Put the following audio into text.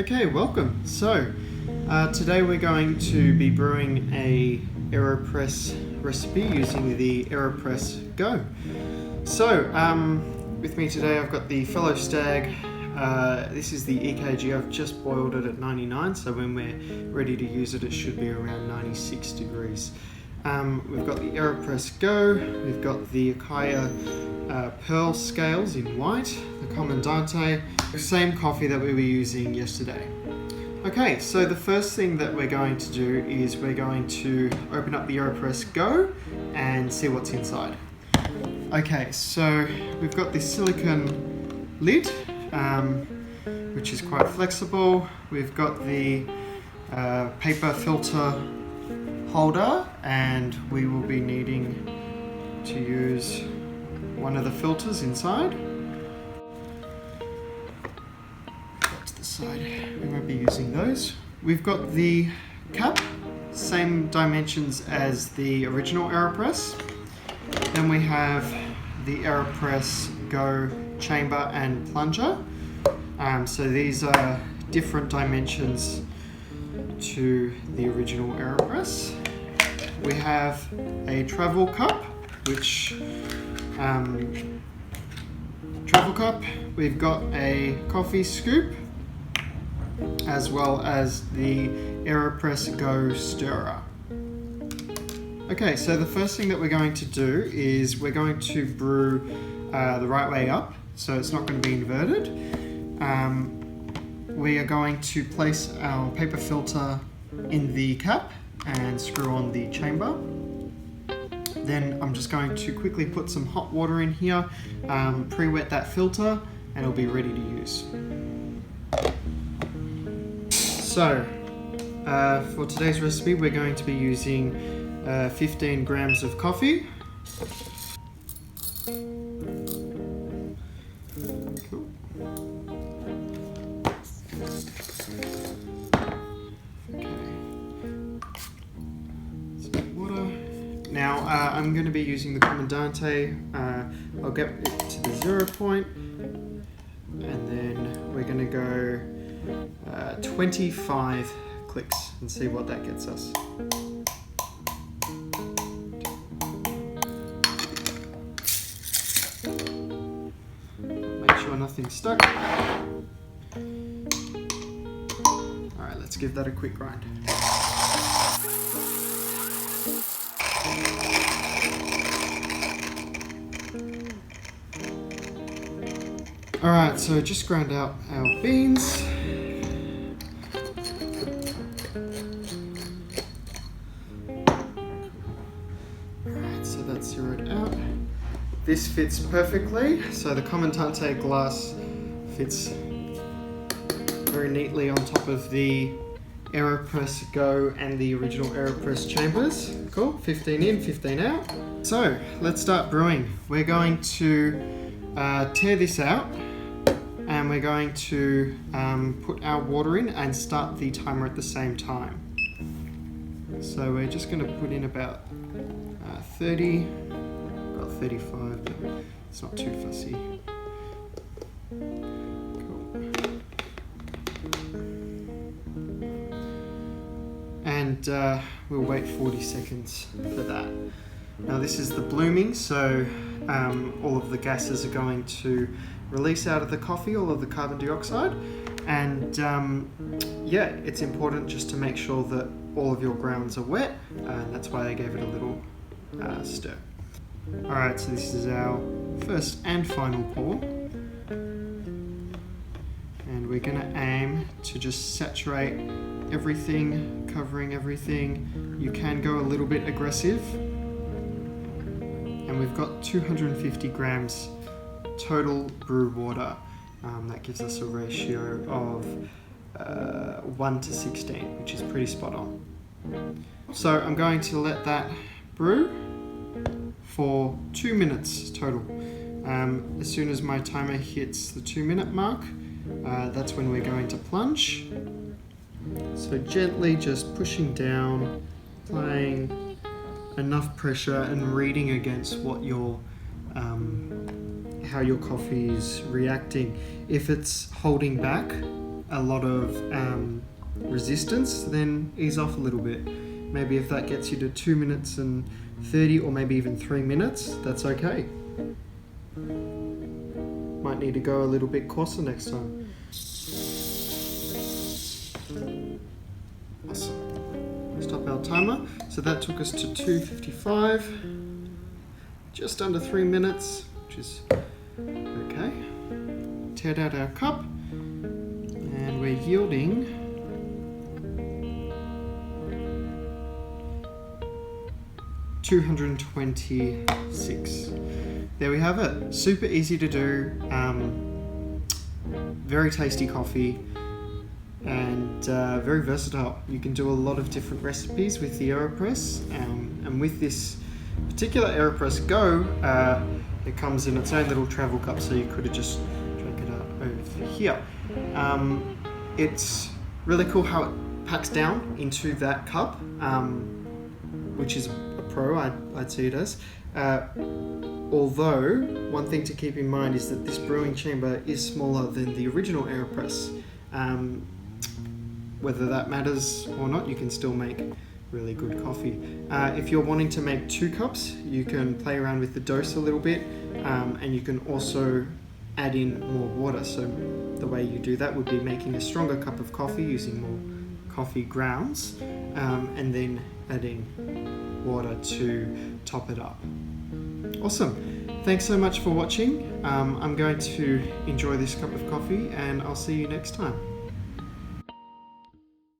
Okay, welcome. So today we're going to be brewing a AeroPress recipe using the AeroPress Go. So with me today I've got the fellow Stagg. This is the EKG. I've just boiled it at 99, so when we're ready to use it, it should be around 96 degrees. We've got the AeroPress Go, we've got the Acaia pearl scales in white, the Comandante, the same coffee that we were using yesterday. Okay, so the first thing that we're going to do is we're going to open up the AeroPress Go and see what's inside. Okay, so we've got this silicone lid, which is quite flexible. We've got the paper filter holder, and we will be needing to use one of the filters inside. To the side, we won't be using those. We've got the cap, same dimensions as the original AeroPress. Then we have the AeroPress Go chamber and plunger. So these are different dimensions to the original AeroPress. We have a travel cup, we've got a coffee scoop, as well as the AeroPress Go stirrer. Okay, so the first thing that we're going to do is we're going to brew the right way up, so it's not going to be inverted. We are going to place our paper filter in the cap and screw on the chamber. Then I'm just going to quickly put some hot water in here, pre-wet that filter, and it'll be ready to use. So for today's recipe, we're going to be using 15 grams of coffee. Cool. Now I'm going to be using the Comandante. I'll get it to the 0 point, and then we're going to go 25 clicks and see what that gets us. Make sure nothing's stuck. Alright, let's give that a quick grind. Alright, so just ground out our beans. Alright, so that's zeroed out. This fits perfectly, so the Comandante glass fits very neatly on top of the AeroPress Go and the original AeroPress chambers. Cool, 15 in, 15 out. So let's start brewing. We're going to tear this out, and we're going to put our water in and start the timer at the same time. So we're just going to put in about 30, got 35, but it's not too fussy. And we'll wait 40 seconds for that. Now this is the blooming, so all of the gases are going to release out of the coffee, all of the carbon dioxide, and yeah, it's important just to make sure that all of your grounds are wet, and that's why I gave it a little stir. Alright, so this is our first and final pour, and we're going to aim to just saturate everything, covering everything. You can go a little bit aggressive, and we've got 250 grams total brew water. That gives us a ratio of 1 to 16, which is pretty spot on. So I'm going to let that brew for 2 minutes total. As soon as my timer hits the 2-minute mark, that's when we're going to plunge. So gently just pushing down, applying enough pressure and reading against what your how your coffee is reacting. If it's holding back, a lot of resistance, then ease off a little bit. Maybe if that gets you to 2 minutes and 30 or maybe even 3 minutes, that's okay. Might need to go a little bit coarser next time. Awesome. Stop our timer. So that took us to 2:55, just under 3 minutes, which is okay. Teared out our cup, and we're yielding 226. There we have it. Super easy to do, very tasty coffee, and very versatile. You can do a lot of different recipes with the AeroPress, and with this particular AeroPress Go, it comes in its own little travel cup, so you could have just drank it out over here. It's really cool how it packs down into that cup, which is a pro, I'd see it as. Although, one thing to keep in mind is that this brewing chamber is smaller than the original AeroPress. Whether that matters or not, you can still make really good coffee. If you're wanting to make 2 cups, you can play around with the dose a little bit, and you can also add in more water. So the way you do that would be making a stronger cup of coffee using more coffee grounds, and then adding water to top it up. Awesome. Thanks so much for watching. I'm going to enjoy this cup of coffee, and I'll see you next time.